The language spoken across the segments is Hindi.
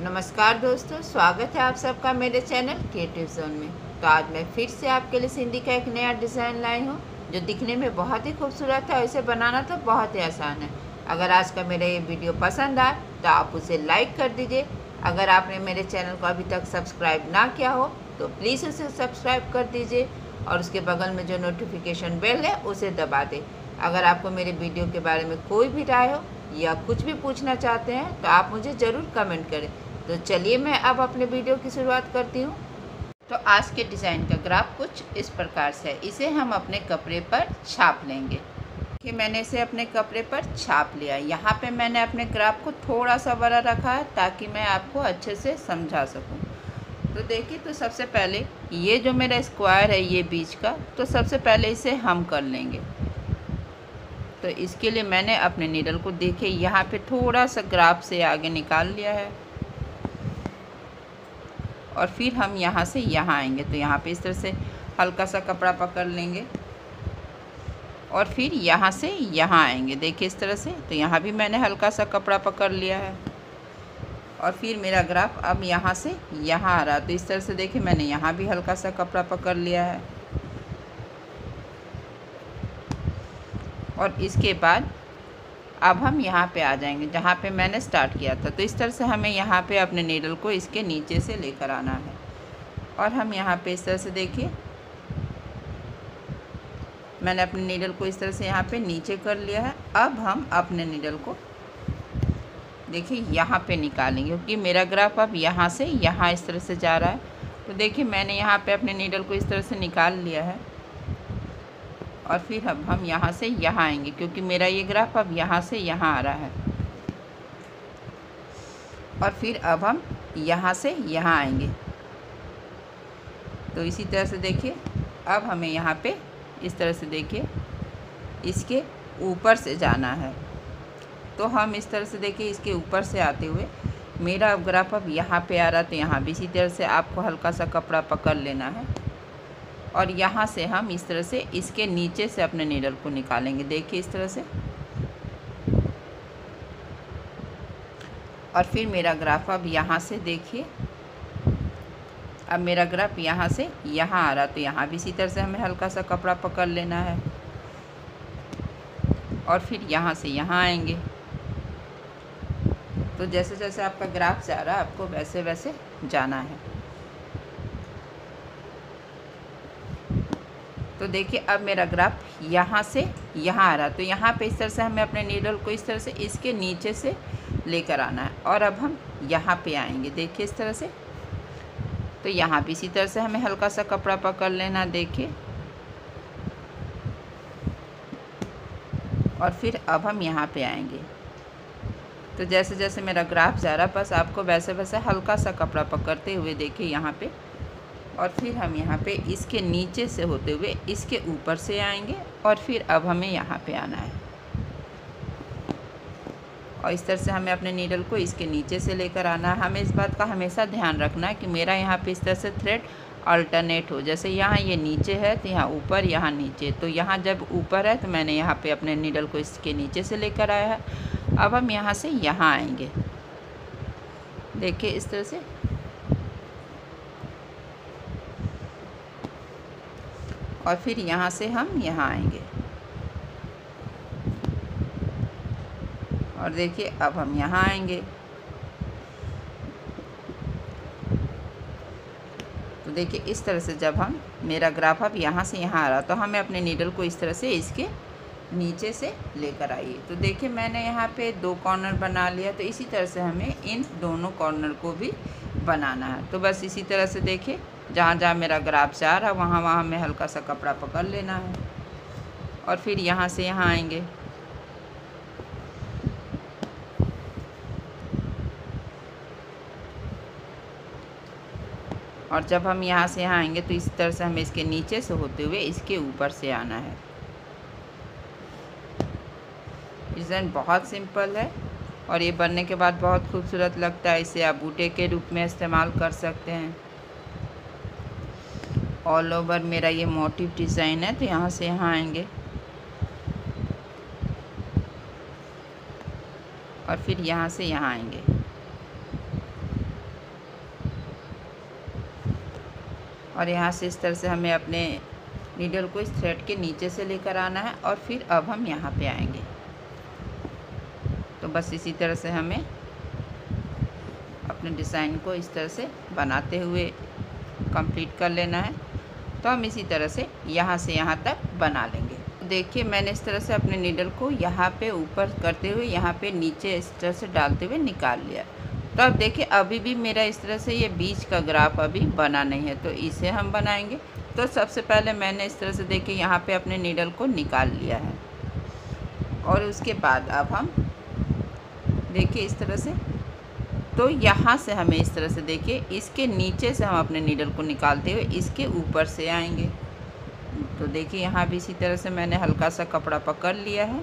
नमस्कार दोस्तों, स्वागत है आप सबका मेरे चैनल क्रिएटिव जोन में। तो आज मैं फिर से आपके लिए सिंधी का एक नया डिज़ाइन लाई हूँ जो दिखने में बहुत ही खूबसूरत है और इसे बनाना तो बहुत ही आसान है। अगर आज का मेरा ये वीडियो पसंद आए तो आप उसे लाइक कर दीजिए। अगर आपने मेरे चैनल को अभी तक सब्सक्राइब ना किया हो तो प्लीज़ उसे सब्सक्राइब कर दीजिए और उसके बगल में जो नोटिफिकेशन बेल है उसे दबा दें। अगर आपको मेरे वीडियो के बारे में कोई भी राय हो या कुछ भी पूछना चाहते हैं तो आप मुझे ज़रूर कमेंट करें। तो चलिए मैं अब अपने वीडियो की शुरुआत करती हूँ। तो आज के डिज़ाइन का ग्राफ कुछ इस प्रकार से है। इसे हम अपने कपड़े पर छाप लेंगे। देखिए मैंने इसे अपने कपड़े पर छाप लिया। यहाँ पे मैंने अपने ग्राफ को थोड़ा सा बड़ा रखा है ताकि मैं आपको अच्छे से समझा सकूँ। तो देखिए, तो सबसे पहले ये जो मेरा स्क्वायर है ये बीच का, तो सबसे पहले इसे हम कर लेंगे। तो इसके लिए मैंने अपने नीडल को देखिए यहाँ पे थोड़ा सा ग्राफ से आगे निकाल लिया है और फिर हम यहाँ से यहाँ आएंगे। तो यहाँ पे इस तरह से हल्का सा कपड़ा पकड़ लेंगे और फिर यहाँ से यहाँ आएंगे। देखिए इस तरह से। तो यहाँ भी मैंने हल्का सा कपड़ा पकड़ लिया है और फिर मेरा ग्राफ अब यहाँ से यहाँ आ रहा है। तो इस तरह से देखिए मैंने यहाँ भी हल्का सा कपड़ा पकड़ लिया है और इसके बाद अब हम यहाँ पे आ जाएंगे जहाँ पे मैंने स्टार्ट किया था। तो इस तरह से हमें यहाँ पे अपने नीडल को इसके नीचे से लेकर आना है और हम यहाँ पे इस तरह से देखिए मैंने अपने नीडल को इस तरह से यहाँ पे नीचे कर लिया है। अब हम अपने नीडल को देखिए यहाँ पे निकालेंगे क्योंकि मेरा ग्राफ अब यहाँ से यहाँ इस तरह से जा रहा है। तो देखिए मैंने यहाँ पे अपने नीडल को इस तरह से निकाल लिया है और फिर अब हम यहाँ से यहाँ आएंगे क्योंकि मेरा ये ग्राफ अब यहाँ से यहाँ आ रहा है और फिर अब हम यहाँ से यहाँ आएंगे। तो इसी तरह से देखिए अब हमें यहाँ पे इस तरह से देखिए इसके ऊपर से जाना है। तो हम इस तरह से देखिए इसके ऊपर से आते हुए मेरा ग्राफ अब यहाँ पे आ रहा है। तो यहाँ भी इसी तरह से आपको हल्का सा कपड़ा पकड़ लेना है और यहाँ से हम इस तरह से इसके नीचे से अपने नीडल को निकालेंगे। देखिए इस तरह से और फिर मेरा ग्राफ अब यहाँ से देखिए अब मेरा ग्राफ यहाँ से यहाँ आ रहा। तो यहाँ भी इसी तरह से हमें हल्का सा कपड़ा पकड़ लेना है और फिर यहाँ से यहाँ आएंगे। तो जैसे जैसे आपका ग्राफ जा रहा है आपको वैसे वैसे जाना है। तो देखिए अब मेरा ग्राफ यहाँ से यहाँ आ रहा। तो यहाँ पे इस तरह से हमें अपने नीडल को इस तरह से इसके नीचे से लेकर आना है और अब हम यहाँ पे आएंगे। देखिए इस तरह से। तो यहाँ भी इसी तरह से हमें हल्का सा कपड़ा पकड़ लेना। देखिए और फिर अब हम यहाँ पे आएंगे। तो जैसे जैसे मेरा ग्राफ जा रहा बस आपको वैसे वैसे हल्का सा कपड़ा पकड़ते हुए देखिए यहाँ पे और फिर हम यहाँ पे इसके नीचे से होते हुए इसके ऊपर से आएंगे और फिर अब हमें यहाँ पे आना है और इस तरह से हमें अपने नीडल को इसके नीचे से लेकर आना है। हमें इस बात का हमेशा ध्यान रखना है कि मेरा यहाँ पे इस तरह से थ्रेड अल्टरनेट हो। जैसे यहाँ ये नीचे है तो यहाँ ऊपर, यहाँ नीचे। तो यहाँ जब ऊपर है तो मैंने यहाँ पे अपने नीडल को इसके नीचे से लेकर आया है। अब हम यहाँ से यहाँ आएंगे। देखिए इस तरह से और फिर यहाँ से हम यहाँ आएंगे और देखिए अब हम यहाँ आएंगे। तो देखिए इस तरह से जब हम मेरा ग्राफ अब यहाँ से यहाँ आ रहा तो हमें अपने नीडल को इस तरह से इसके नीचे से लेकर आइए। तो देखिए मैंने यहाँ पे 2 कॉर्नर बना लिया। तो इसी तरह से हमें इन दोनों कॉर्नर को भी बनाना है। तो बस इसी तरह से देखिए जहाँ जहाँ मेरा ग्राफ जा रहा वहाँ वहाँ हमें हल्का सा कपड़ा पकड़ लेना है और फिर यहाँ से यहाँ आएंगे। और जब हम यहाँ से यहाँ आएंगे तो इस तरह से हमें इसके नीचे से होते हुए इसके ऊपर से आना है। डिज़ाइन बहुत सिंपल है और ये बनने के बाद बहुत खूबसूरत लगता है। इसे आप बूटे के रूप में इस्तेमाल कर सकते हैं। ऑल ओवर मेरा ये मोटिव डिज़ाइन है। तो यहाँ से यहाँ आएंगे और फिर यहाँ से यहाँ आएंगे। और यहाँ से इस तरह से हमें अपने नीडल को इस थ्रेड के नीचे से लेकर आना है और फिर अब हम यहाँ पे आएंगे। तो बस इसी तरह से हमें अपने डिज़ाइन को इस तरह से बनाते हुए कंप्लीट कर लेना है। तो हम इसी तरह से यहाँ तक बना लेंगे। देखिए मैंने इस तरह से अपने नीडल को यहाँ पे ऊपर करते हुए यहाँ पे नीचे इस तरह से डालते हुए निकाल लिया। तो अब देखिए अभी भी मेरा इस तरह से ये बीच का ग्राफ अभी बना नहीं है, तो इसे हम बनाएंगे। तो सबसे पहले मैंने इस तरह से देखिए यहाँ पे अपने नीडल को निकाल लिया है और उसके बाद अब हम देखिए इस तरह से, तो यहाँ से हमें इस तरह से देखिए इसके नीचे से हम अपने नीडल को निकालते हुए इसके ऊपर से आएंगे। तो देखिए यहाँ भी इसी तरह से मैंने हल्का सा कपड़ा पकड़ लिया है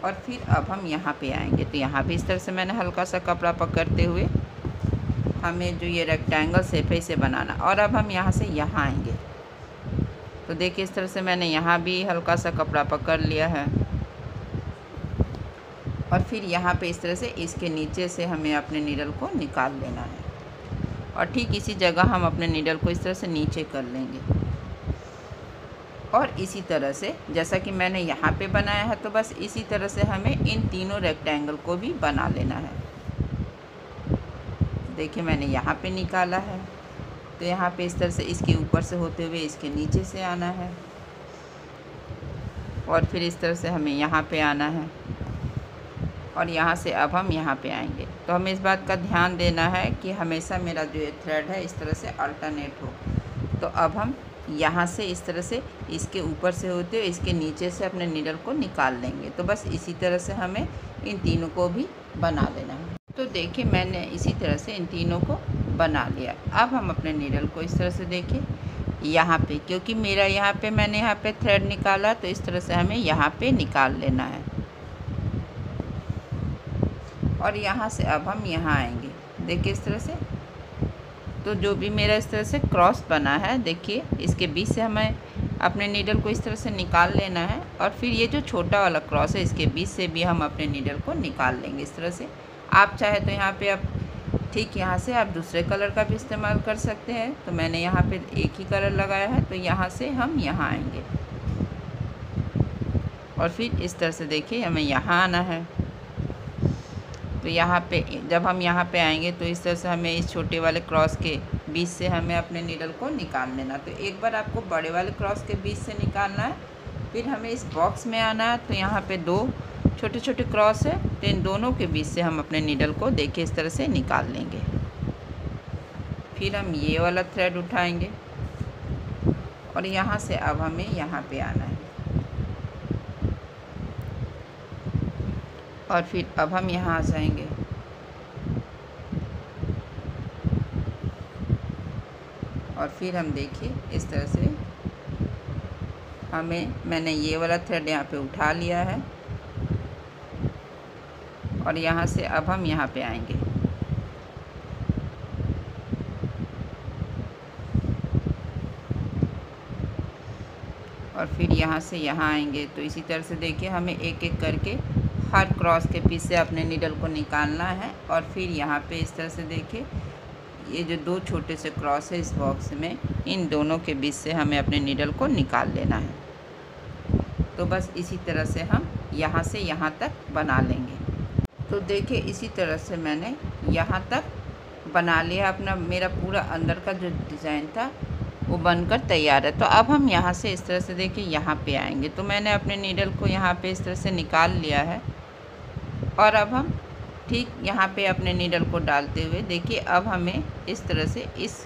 और फिर अब हम यहाँ पे आएंगे। तो यहाँ भी इस तरह से मैंने हल्का सा कपड़ा पकड़ते हुए हमें जो ये रेक्टेंगल शेप है इसे बनाना, और अब हम यहाँ से यहाँ आएंगे। तो देखिए इस तरह से मैंने यहाँ भी हल्का सा कपड़ा पकड़ लिया है और फिर यहाँ पे इस तरह से इसके नीचे से हमें अपने नीडल को निकाल लेना है और ठीक इसी जगह हम अपने नीडल को इस तरह से नीचे कर लेंगे। और इसी तरह से जैसा कि मैंने यहाँ पे बनाया है, तो बस इसी तरह से हमें इन तीनों रेक्टेंगल को भी बना लेना है। देखिए मैंने यहाँ पे निकाला है, तो यहाँ पे इस तरह से इसके ऊपर से होते हुए इसके नीचे से आना है और फिर इस तरह से हमें यहाँ पे आना है और यहाँ से अब हम यहाँ पे आएंगे। तो हमें इस बात का ध्यान देना है कि हमेशा मेरा जो ये थ्रेड है इस तरह से अल्टरनेट हो। तो अब हम यहाँ से इस तरह से इसके ऊपर से होते हुए इसके नीचे से अपने नीडल को निकाल लेंगे। तो बस इसी तरह से हमें इन तीनों को भी बना लेना है। तो देखिए मैंने इसी तरह से इन तीनों को बना लिया। अब हम अपने नीडल को इस तरह से देखिए यहाँ पे, क्योंकि मेरा यहाँ पे मैंने यहाँ पे थ्रेड निकाला, तो इस तरह से हमें यहाँ पे निकाल लेना है और यहाँ से अब हम यहाँ आएंगे। देखिए इस तरह से, तो जो भी मेरा इस तरह से क्रॉस बना है, देखिए इसके बीच से हमें अपने नीडल को इस तरह से निकाल लेना है और फिर ये जो छोटा वाला क्रॉस है इसके बीच से भी हम अपने नीडल को निकाल लेंगे इस तरह से। आप चाहे तो यहाँ पे आप ठीक यहाँ से आप दूसरे कलर का भी इस्तेमाल कर सकते हैं। तो मैंने यहाँ पे एक ही कलर लगाया है, तो यहाँ से हम यहाँ आएंगे और फिर इस तरह से देखिए हमें यहाँ आना है। तो यहाँ पे जब हम यहाँ पे आएंगे तो इस तरह से हमें इस छोटे वाले क्रॉस के बीच से हमें अपने नीडल को निकाल लेना। तो एक बार आपको बड़े वाले क्रॉस के बीच से निकालना है, फिर हमें इस बॉक्स में आना है। तो यहाँ पे दो छोटे छोटे क्रॉस है, तो इन दोनों के बीच से हम अपने नीडल को देखिए इस तरह से निकाल लेंगे। फिर हम ये वाला थ्रेड उठाएंगे और यहाँ से अब हमें यहाँ पे आना है और फिर अब हम यहाँ आ जाएंगे और फिर हम देखिए इस तरह से मैंने ये वाला थ्रेड यहाँ पे उठा लिया है और यहाँ से अब हम यहाँ पे आएंगे और फिर यहाँ से यहाँ आएंगे। तो इसी तरह से देखिए हमें एक एक करके हर क्रॉस के बीच से अपने नीडल को निकालना है और फिर यहाँ पे इस तरह से देखिए ये जो दो छोटे से क्रॉस है इस बॉक्स में, इन दोनों के बीच से हमें अपने नीडल को निकाल लेना है। तो बस इसी तरह से हम यहाँ से यहाँ तक बना लेंगे। तो देखिए इसी तरह से मैंने यहाँ तक बना लिया अपना, मेरा पूरा अंदर का जो डिज़ाइन था वो बनकर तैयार है। तो अब हम यहाँ से इस तरह से देखिए यहाँ पे आएंगे। तो मैंने अपने नीडल को यहाँ पे इस तरह से निकाल लिया है और अब हम ठीक यहाँ पे अपने नीडल को डालते हुए देखिए अब हमें इस तरह से इस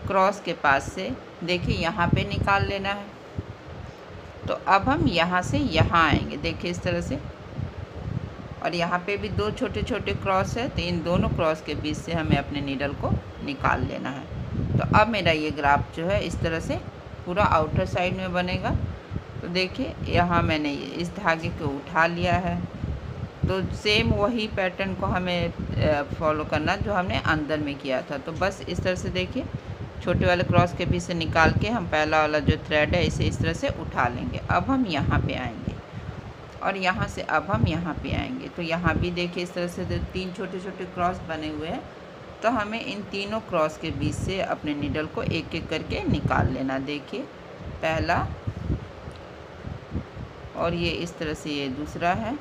क्रॉस के पास से देखिए यहाँ पे निकाल लेना है। तो अब हम यहाँ से यहाँ आएंगे देखिए इस तरह से, और यहाँ पे भी दो छोटे छोटे क्रॉस है, तो इन दोनों क्रॉस के बीच से हमें अपने नीडल को निकाल लेना है। तो अब मेरा ये ग्राफ जो है इस तरह से पूरा आउटर साइड में बनेगा। तो देखिए यहाँ मैंने इस धागे को उठा लिया है, तो सेम वही पैटर्न को हमें फॉलो करना जो हमने अंदर में किया था। तो बस इस तरह से देखिए छोटे वाले क्रॉस के बीच से निकाल के हम पहला वाला जो थ्रेड है इसे इस तरह से उठा लेंगे। अब हम यहाँ पे आएंगे और यहाँ से अब हम यहाँ पे आएंगे। तो यहाँ भी देखिए इस तरह से तीन छोटे छोटे क्रॉस बने हुए हैं, तो हमें इन तीनों क्रॉस के बीच से अपने नीडल को एक एक करके निकाल लेना। देखिए पहला, और ये इस तरह से ये दूसरा है।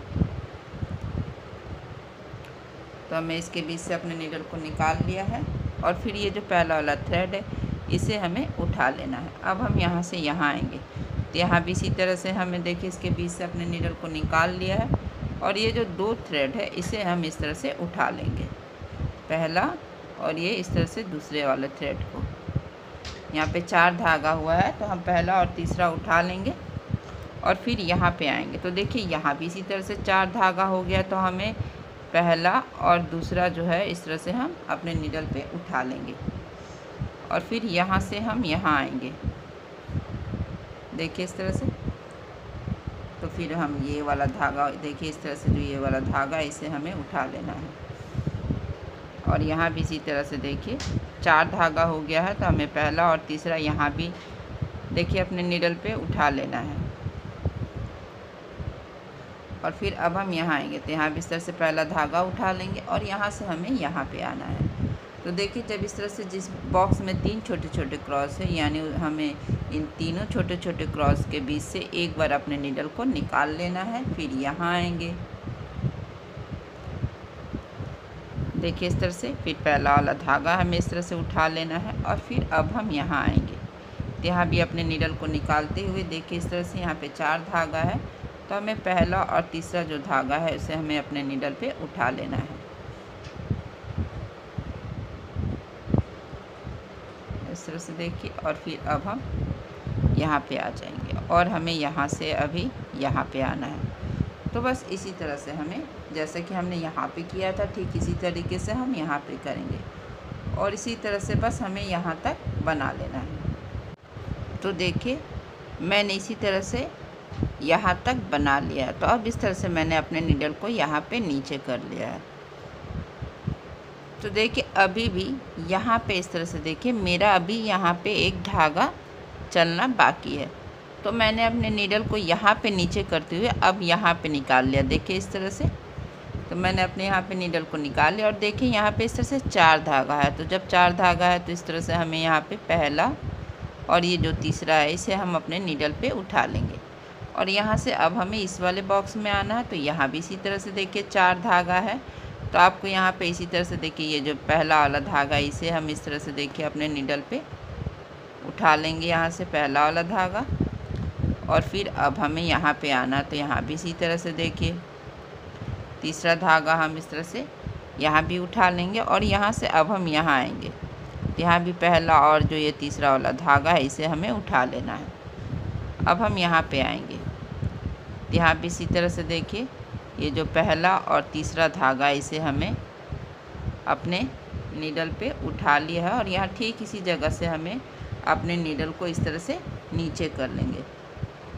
तो हमें इसके बीच से अपने नीडल को निकाल लिया है। और फिर ये जो पहला वाला थ्रेड है इसे हमें उठा लेना है। अब हम यहाँ से यहाँ आएंगे, तो यहाँ भी इसी तरह से हमें देखिए इसके बीच से अपने नीडल को निकाल लिया है। और ये जो दो थ्रेड है इसे हम इस तरह से उठा लेंगे, पहला और ये इस तरह से दूसरे वाले थ्रेड को। यहाँ पे 4 धागा हुआ है, तो हम पहला और तीसरा उठा लेंगे और फिर यहाँ पे आएंगे। तो देखिए यहाँ भी इसी तरह से 4 धागा हो गया, तो हमें पहला और दूसरा जो है इस तरह से हम अपने नीडल पे उठा लेंगे। और फिर यहाँ से हम यहाँ आएंगे, देखिए इस तरह से। तो फिर हम ये वाला धागा देखिए इस तरह से, जो ये वाला धागा इसे हमें उठा लेना है। और यहाँ भी इसी तरह से देखिए 4 धागा हो गया है, तो हमें पहला और तीसरा यहाँ भी देखिए अपने नीडल पे उठा लेना है। और फिर अब हम यहाँ आएंगे, तो यहाँ भी इस तरह से पहला धागा उठा लेंगे और यहाँ से हमें यहाँ पे आना है। तो देखिए जब इस तरह से जिस बॉक्स में 3 छोटे छोटे क्रॉस है, यानी हमें इन तीनों छोटे छोटे क्रॉस के बीच से एक बार अपने नीडल को निकाल लेना है। फिर यहाँ आएंगे, देखिए इस तरह से। फिर पहला वाला धागा हमें इस तरह से उठा लेना है। और फिर अब हम यहाँ आएंगे, तो यहाँ भी अपने नीडल को निकालते हुए देखिए इस तरह से यहाँ पे 4 धागा है, तो हमें पहला और तीसरा जो धागा है उसे हमें अपने नीडल पे उठा लेना है, इस तरह से देखिए। और फिर अब हम यहाँ पे आ जाएंगे और हमें यहाँ से अभी यहाँ पे आना है। तो बस इसी तरह से हमें, जैसे कि हमने यहाँ पे किया था, ठीक इसी तरीके से हम यहाँ पे करेंगे। और इसी तरह से बस हमें यहाँ तक बना लेना है। तो देखिए मैंने इसी तरह से यहाँ तक बना लिया है। तो अब इस तरह से मैंने अपने नीडल को यहाँ पे नीचे कर लिया है। तो देखिए अभी भी यहाँ पे इस तरह से देखिए मेरा अभी यहाँ पे एक धागा चलना बाकी है। तो मैंने अपने नीडल को यहाँ पे नीचे करते हुए अब यहाँ पे निकाल लिया, देखिए इस तरह से। तो मैंने अपने यहाँ पे नीडल को निकाल लिया और देखिए यहाँ पे इस तरह से 4 धागा है। तो जब 4 धागा है तो इस तरह से हमें यहाँ पे पहला और ये जो तीसरा है इसे हम अपने नीडल पे उठा लेंगे। और यहाँ से अब हमें इस वाले बॉक्स में आना है, तो यहाँ भी इसी तरह से देखिए 4 धागा है। तो आपको यहाँ पे इसी तरह से देखिए ये जो पहला वाला धागा इसे हम इस तरह से देखिए अपने नीडल पे उठा लेंगे, यहाँ से पहला वाला धागा। और फिर अब हमें यहाँ पे आना, तो यहाँ भी इसी तरह से देखिए तीसरा धागा हम इस तरह से यहाँ भी उठा लेंगे। और यहाँ से अब हम यहाँ आएंगे, यहाँ भी पहला और जो ये तीसरा वाला धागा है इसे हमें उठा लेना है। अब हम यहाँ पे आएंगे, यहाँ भी इसी तरह से देखिए ये जो पहला और तीसरा धागा इसे हमें अपने नीडल पे उठा लिया है। और यहाँ ठीक इसी जगह से हमें अपने नीडल को इस तरह से नीचे कर लेंगे।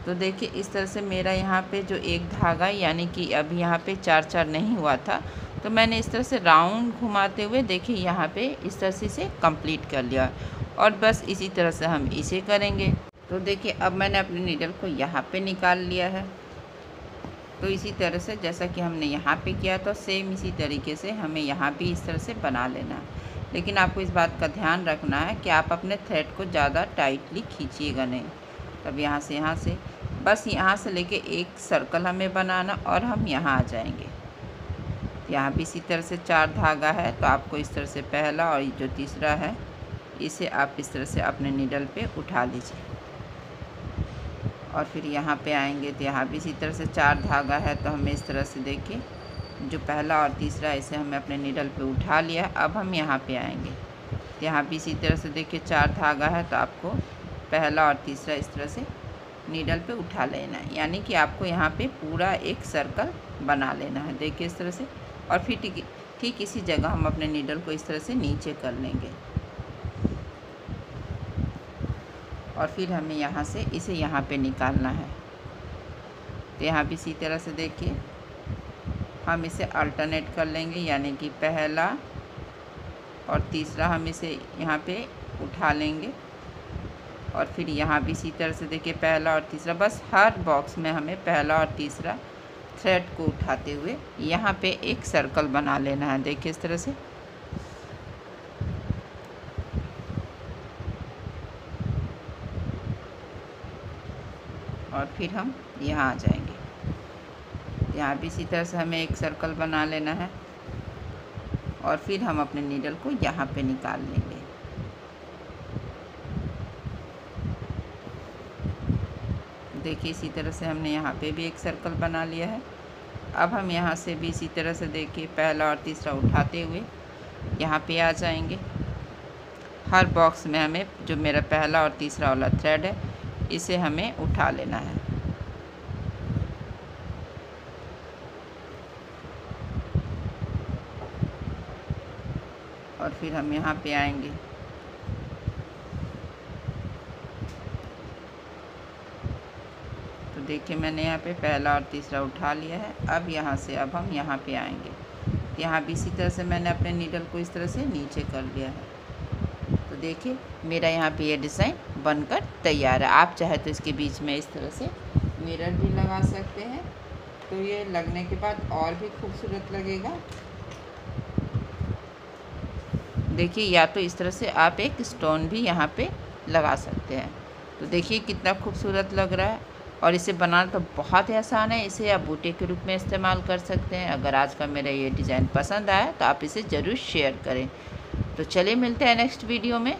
तो देखिए इस तरह से मेरा यहाँ पे जो एक धागा, यानी कि अभी यहाँ पे 4-4 नहीं हुआ था, तो मैंने इस तरह से राउंड घुमाते हुए देखिए यहाँ पे इस तरह से इसे कंप्लीट कर लिया। और बस इसी तरह से हम इसे करेंगे। तो देखिए अब मैंने अपने नीडल को यहाँ पे निकाल लिया है। तो इसी तरह से जैसा कि हमने यहाँ पे किया तो सेम इसी तरीके से हमें यहाँ भी इस तरह से बना लेना है। लेकिन आपको इस बात का ध्यान रखना है कि आप अपने थ्रेड को ज़्यादा टाइटली खींचिएगा नहीं। तब यहाँ से बस यहाँ से लेके एक सर्कल हमें बनाना और हम यहाँ आ जाएंगे। यहाँ भी इसी तरह से 4 धागा है, तो आपको इस तरह से पहला और जो तीसरा है इसे आप इस तरह से अपने नीडल पे उठा लीजिए। और फिर यहाँ पे आएंगे, तो यहाँ भी इसी तरह से 4 धागा है, तो हमें इस तरह से देखिए जो पहला और तीसरा इसे हमें अपने नीडल पे उठा लिया। अब हम यहाँ पे आएंगे, तो यहाँ भी इसी तरह से देखिए 4 धागा है, तो आपको पहला और तीसरा इस तरह से नीडल पे उठा लेना है। यानी कि आपको यहाँ पे पूरा एक सर्कल बना लेना है, देखिए इस तरह से। और फिर ठीक इसी जगह हम अपने नीडल को इस तरह से नीचे कर लेंगे। और फिर हमें यहाँ से इसे यहाँ पे निकालना है। तो यहाँ भी इसी तरह से देखिए हम इसे अल्टरनेट कर लेंगे, यानी कि पहला और तीसरा हम इसे यहाँ पे उठा लेंगे। और फिर यहाँ भी इसी तरह से देखिए पहला और तीसरा, बस हर बॉक्स में हमें पहला और तीसरा थ्रेड को उठाते हुए यहाँ पे एक सर्कल बना लेना है, देखिए इस तरह से। और फिर हम यहाँ आ जाएंगे। यहाँ भी इसी तरह से हमें एक सर्कल बना लेना है और फिर हम अपने नीडल को यहाँ पे निकाल लेंगे। देखिए इसी तरह से हमने यहाँ पे भी एक सर्कल बना लिया है। अब हम यहाँ से भी इसी तरह से देखिए पहला और तीसरा उठाते हुए यहाँ पे आ जाएंगे। हर बॉक्स में हमें जो मेरा पहला और तीसरा वाला थ्रेड है इसे हमें उठा लेना है। और फिर हम यहाँ पे आएंगे। तो देखिए मैंने यहाँ पे पहला और तीसरा उठा लिया है। अब यहाँ से अब हम यहाँ पे आएंगे। यहाँ भी इसी तरह से मैंने अपने नीडल को इस तरह से नीचे कर लिया है। तो देखिए मेरा यहाँ पे ये डिज़ाइन बनकर तैयार है। आप चाहे तो इसके बीच में इस तरह से मिरर भी लगा सकते हैं, तो ये लगने के बाद और भी खूबसूरत लगेगा। देखिए या तो इस तरह से आप एक स्टोन भी यहाँ पे लगा सकते हैं। तो देखिए कितना खूबसूरत लग रहा है और इसे बनाना तो बहुत ही आसान है। इसे आप बूटे के रूप में इस्तेमाल कर सकते हैं। अगर आज का मेरा ये डिज़ाइन पसंद आया तो आप इसे ज़रूर शेयर करें। तो चलिए मिलते हैं नेक्स्ट वीडियो में।